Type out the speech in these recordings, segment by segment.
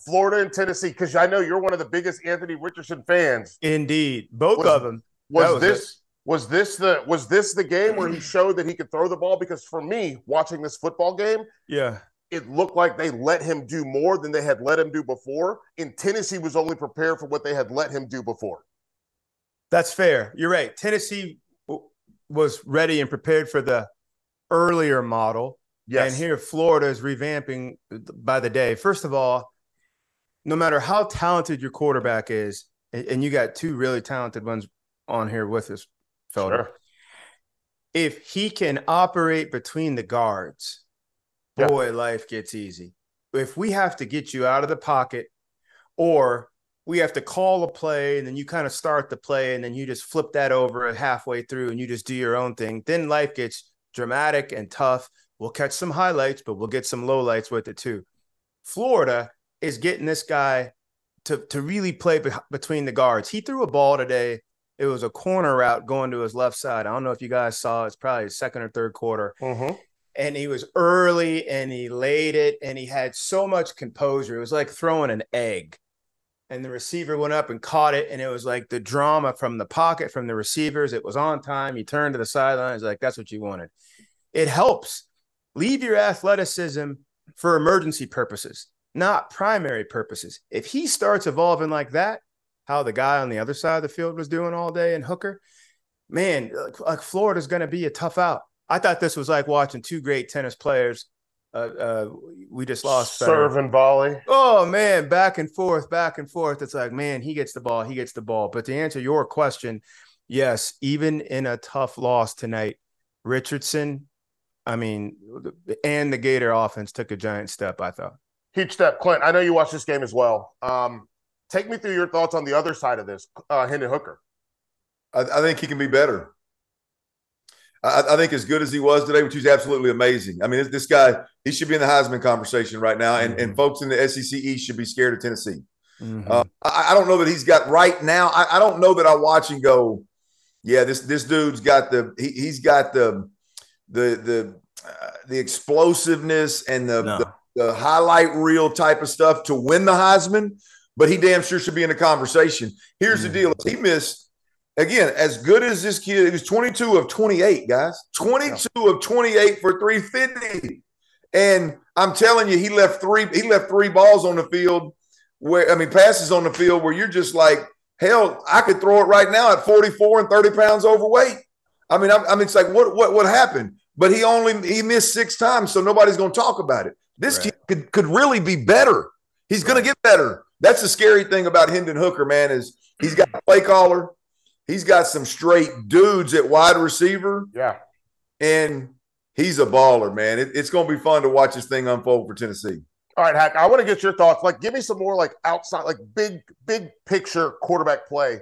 Florida and Tennessee, because I know you're one of the biggest Anthony Richardson fans. Indeed, both Was of them. was this the game where he showed that he could throw the ball? Because for me, watching this football game, Yeah. it looked like they let him do more than they had let him do before. And Tennessee was only prepared for what they had let him do before. That's fair. You're right. Tennessee was ready and prepared for the earlier model. Yes. And here Florida is revamping by the day. First of all, no matter how talented your quarterback is, and you got two really talented ones on here with us, Felder. Sure. If he can operate between the guards, boy, life gets easy. If we have to get you out of the pocket, or we have to call a play and then you kind of start the play and then you just flip that over halfway through and you just do your own thing, then life gets dramatic and tough. We'll catch some highlights, but we'll get some lowlights with it too. Florida is getting this guy to really play between the guards. He threw a ball today. It was a corner route going to his left side. I don't know if you guys saw it. It's probably his second or third quarter. Mm-hmm. And he was early and he laid it and he had so much composure. It was like throwing an egg. And the receiver went up and caught it. And it was like the drama from the pocket from the receivers. It was on time. He turned to the sideline. He's like, that's what you wanted. It helps. Leave your athleticism for emergency purposes, not primary purposes. If he starts evolving like that, how the guy on the other side of the field was doing all day in Hooker, man, like Florida's going to be a tough out. I thought this was like watching two great tennis players. We just lost. Serve and volley. Oh, man, back and forth, back and forth. It's like, man, he gets the ball. But to answer your question, yes, even in a tough loss tonight, Richardson, and the Gator offense took a giant step, I thought. Huge step. Clint, I know you watched this game as well. Take me through your thoughts on the other side of this, Hendon Hooker. I think he can be better. I think as good as he was today, which was absolutely amazing. I mean, this guy, he should be in the Heisman conversation right now, and folks in the SEC East should be scared of Tennessee. Mm-hmm. I don't know that he's got right now. I don't know that I watch and go, yeah, this dude's got he's got the explosiveness and the highlight reel type of stuff to win the Heisman, but he damn sure should be in the conversation. Here's the deal. He missed. Again, as good as this kid, he was 22 of 28, guys. 22 of 28 for 350. And I'm telling you, he left three balls on the field passes on the field where you're just like, hell, I could throw it right now at 44 and 30 pounds overweight. It's like, what happened? But he missed 6 times, so nobody's going to talk about it. This kid could really be better. He's going to get better. That's the scary thing about Hendon Hooker, man, is he's got a play caller. He's got some straight dudes at wide receiver. Yeah. And he's a baller, man. It's going to be fun to watch this thing unfold for Tennessee. All right, Hack, I want to get your thoughts. Like, give me some more, like, outside, like, big picture quarterback play.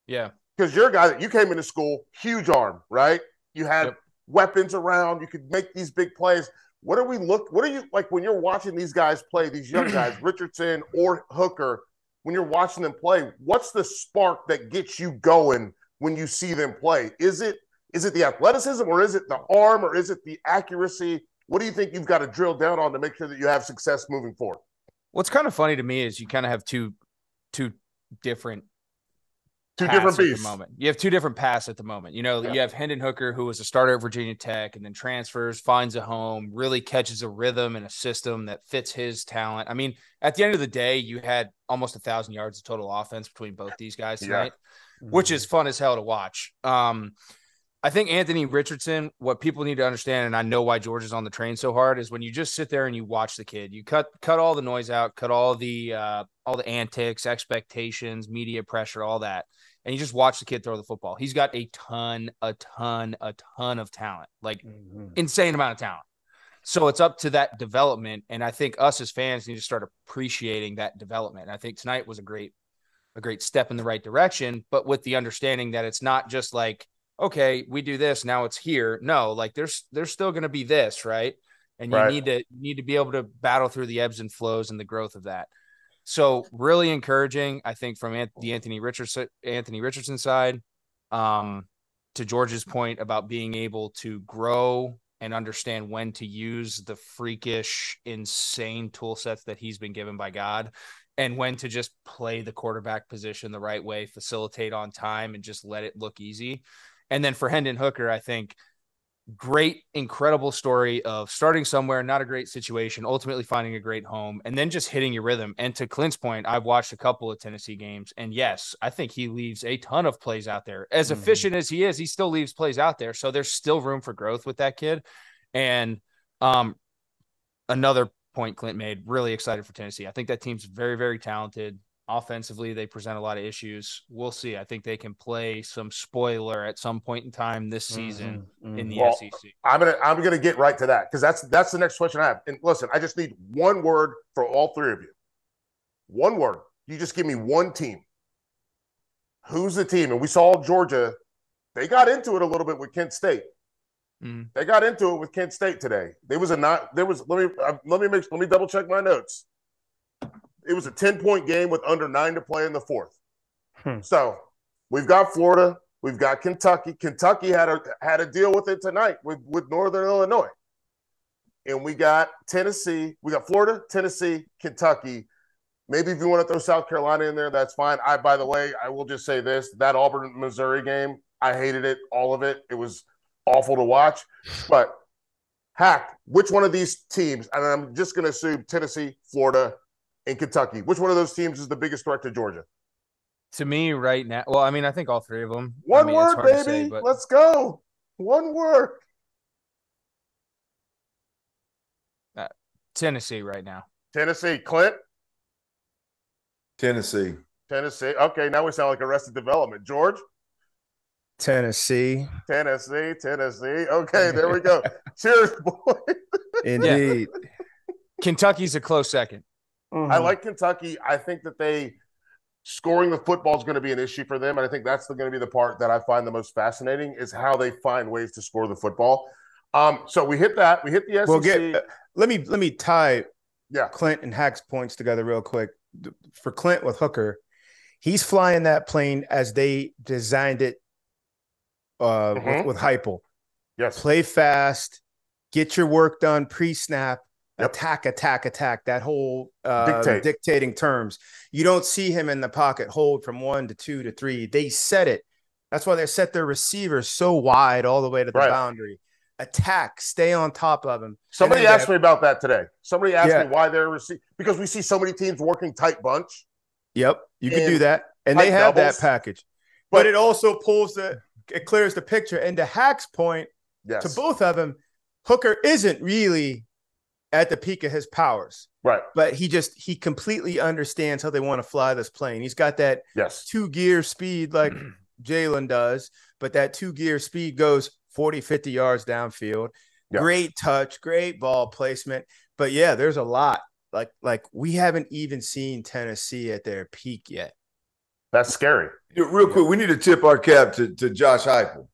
Yeah. Because you're a guy that you came into school, huge arm, right? You had weapons around. You could make these big plays. What are you, like, when you're watching these guys play, these young guys, Richardson or Hooker, when you're watching them play, what's the spark that gets you going when you see them play? Is it the athleticism, or is it the arm, or is it the accuracy? What do you think you've got to drill down on to make sure that you have success moving forward? What's kind of funny to me is you kind of have two different beasts at the moment. You have two different paths at the moment. You have Hendon Hooker, who was a starter at Virginia Tech and then transfers, finds a home, really catches a rhythm and a system that fits his talent. I mean, at the end of the day, you had almost 1,000 yards of total offense between both these guys tonight, which is fun as hell to watch. I think Anthony Richardson, what people need to understand, and I know why George is on the train so hard, is when you just sit there and you watch the kid, you cut all the noise out, cut all the antics, expectations, media pressure, all that, and you just watch the kid throw the football. He's got a ton of talent, like insane amount of talent. So it's up to that development, and I think us as fans need to start appreciating that development. And I think tonight was a great step in the right direction, but with the understanding that it's not just like, okay, we do this, now it's here. No, like there's still going to be this, right? And you need to be able to battle through the ebbs and flows and the growth of that. So really encouraging, I think, from the Anthony Richardson side, to George's point about being able to grow and understand when to use the freakish, insane tool sets that he's been given by God, and when to just play the quarterback position the right way, facilitate on time, and just let it look easy. And then for Hendon Hooker, I think great, incredible story of starting somewhere, not a great situation, ultimately finding a great home, and then just hitting your rhythm. And to Clint's point, I've watched a couple of Tennessee games, and yes, I think he leaves a ton of plays out there. As efficient as he is, he still leaves plays out there. So there's still room for growth with that kid. And another point Clint made, really excited for Tennessee. I think that team's very, very talented. Offensively, they present a lot of issues. We'll see. I think they can play some spoiler at some point in time this season in the SEC. I'm gonna get right to that, because that's the next question I have. And listen, I just need one word for all three of you. One word. You just give me one team. Who's the team? And we saw Georgia. They got into it a little bit with Kent State. They got into it with Kent State today. Let me double check my notes. It was a 10-point game with under 9 to play in the fourth. So we've got Florida, we've got Kentucky. Kentucky had a deal with it tonight with Northern Illinois. And we got Tennessee. We got Florida, Tennessee, Kentucky. Maybe if you want to throw South Carolina in there, that's fine. By the way, I will just say this. That Auburn-Missouri game, I hated it, all of it. It was awful to watch. But, Hack, which one of these teams, and I'm just going to assume Tennessee, Florida, and Kentucky, which one of those teams is the biggest threat to Georgia? To me right now, well, I mean, I think all three of them. One word, baby. Say, let's go. One word. Tennessee right now. Tennessee. Clint? Tennessee. Okay, now we sound like Arrested Development. George? Tennessee. Okay, there we go. Cheers, boy. Indeed. Kentucky's a close second. I like Kentucky. I think that scoring the football is going to be an issue for them, and I think that's going to be the part that I find the most fascinating is how they find ways to score the football. So we hit that. We hit the SEC. Let me tie Clint and Hack's points together real quick. For Clint with Hooker, he's flying that plane as they designed it with Heupel. Yes. Play fast, get your work done pre-snap. Attack. That whole dictating terms. You don't see him in the pocket hold from 1 to 2 to 3. They set it. That's why they set their receivers so wide all the way to the boundary. Attack, stay on top of him. Somebody asked me about that today. Somebody asked me why they're because we see so many teams working tight bunch. Yep, you can do that, and they have that package. But it also it clears the picture. And to Hack's point, to both of them, Hooker isn't really at the peak of his powers. Right. But he completely understands how they want to fly this plane. He's got that 2-gear speed like Jalen does, but that 2-gear speed goes 40, 50 yards downfield. Yep. Great touch, great ball placement. But there's a lot. Like we haven't even seen Tennessee at their peak yet. That's scary. Real quick, we need to tip our cap to Josh Heupel.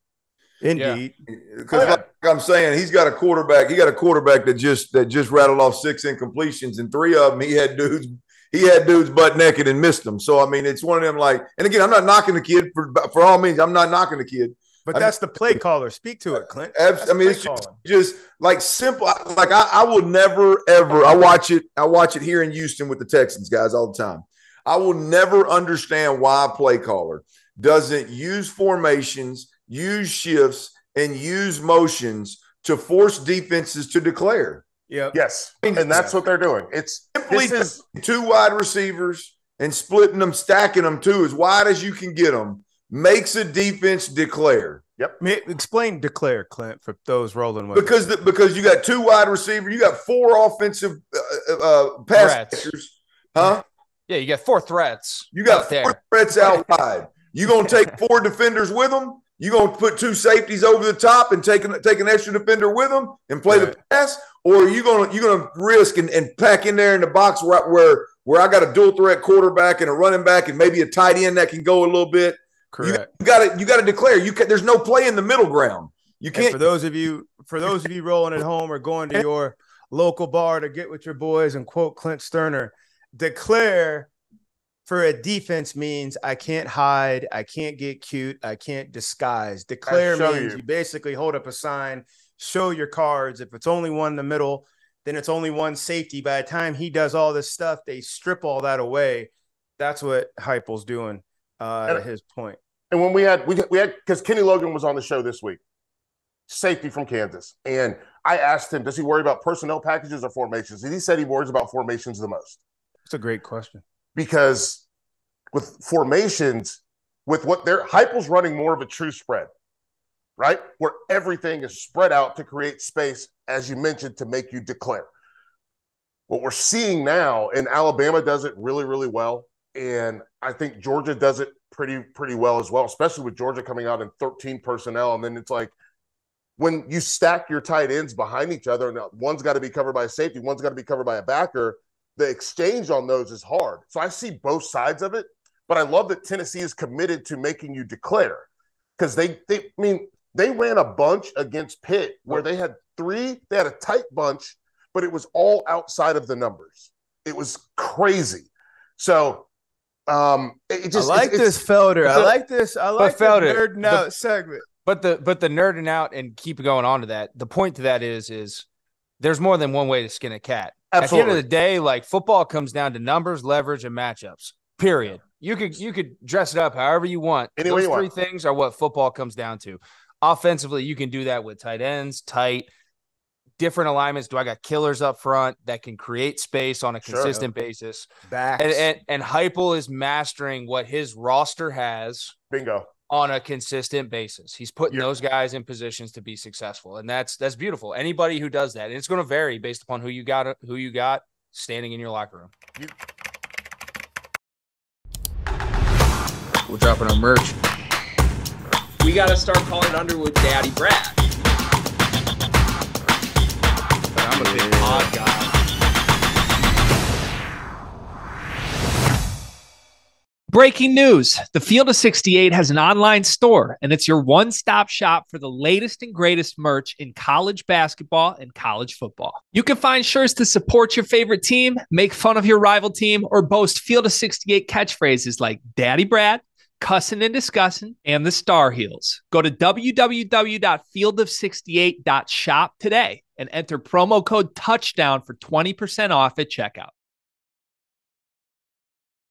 Indeed, because like I'm saying, he's got a quarterback. He got a quarterback that just rattled off 6 incompletions, and 3 of them he had dudes butt naked and missed them. So I mean, it's one of them. Like, and again, I'm not knocking the kid for all means. I'm not knocking the kid. But that's the play caller. Speak to it, Clint. I mean, it's just like simple. Like I will never ever. I watch it here in Houston with the Texans guys all the time. I will never understand why a play caller doesn't use formations, use shifts, and use motions to force defenses to declare. Yeah. Yes. And that's what they're doing. It's simply 2 wide receivers and splitting them, stacking them too as wide as you can get them makes a defense declare. Yep. Explain declare, Clint, for those rolling with because you got 2 wide receivers, you got 4 offensive pass catchers. Huh? Yeah, you got 4 threats. You got 4 threats out wide. You're going to take 4 defenders with them. You're going to put 2 safeties over the top and take an extra defender with them and play the pass, or are you going to risk and pack in there in the box where I got a dual threat quarterback and a running back and maybe a tight end that can go a little bit. Correct. You got to declare. There's no play in the middle ground. You can't. And for those of you rolling at home or going to your local bar to get with your boys and quote Clint Sterner, declare for a defense means I can't hide, I can't get cute, I can't disguise. Declare means you basically hold up a sign, show your cards. If it's only one in the middle, then it's only one safety. By the time he does all this stuff, they strip all that away. That's what Heupel's doing at his point. And when we had because Kenny Logan was on the show this week, safety from Kansas, and I asked him, does he worry about personnel packages or formations? And he said he worries about formations the most. That's a great question. Because with formations, with what Heupel's running more of a true spread, right? Where everything is spread out to create space, as you mentioned, to make you declare. What we're seeing now, and Alabama does it really, really well, and I think Georgia does it pretty well as well, especially with Georgia coming out in 13 personnel. And then it's like when you stack your tight ends behind each other, and one's got to be covered by a safety, one's got to be covered by a backer, the exchange on those is hard. So I see both sides of it, but I love that Tennessee is committed to making you declare, because they ran a bunch against Pitt where they had a tight bunch, but it was all outside of the numbers. It was crazy. So it just, I like this Felder. I like this Felder, nerding out segment. But the nerding out and keep going on to that. The point to that is there's more than one way to skin a cat. Absolutely. At the end of the day, like, football comes down to numbers, leverage, and matchups. Period. You could dress it up however you want. Those three things are what football comes down to. Offensively, you can do that with tight ends, different alignments. Do I got killers up front that can create space on a consistent basis? Backs. And Heupel is mastering what his roster has. Bingo. On a consistent basis. He's putting those guys in positions to be successful. And that's beautiful. Anybody who does that, and it's going to vary based upon who you got standing in your locker room. We're dropping our merch. We got to start calling Underwood Daddy Brad. But I'm a big odd guy. Breaking news. The Field of 68 has an online store, and it's your one-stop shop for the latest and greatest merch in college basketball and college football. You can find shirts to support your favorite team, make fun of your rival team, or boast Field of 68 catchphrases like Daddy Brad, Cussin' and Discussin', and the Star Heels. Go to www.fieldof68.shop today and enter promo code TOUCHDOWN for 20% off at checkout.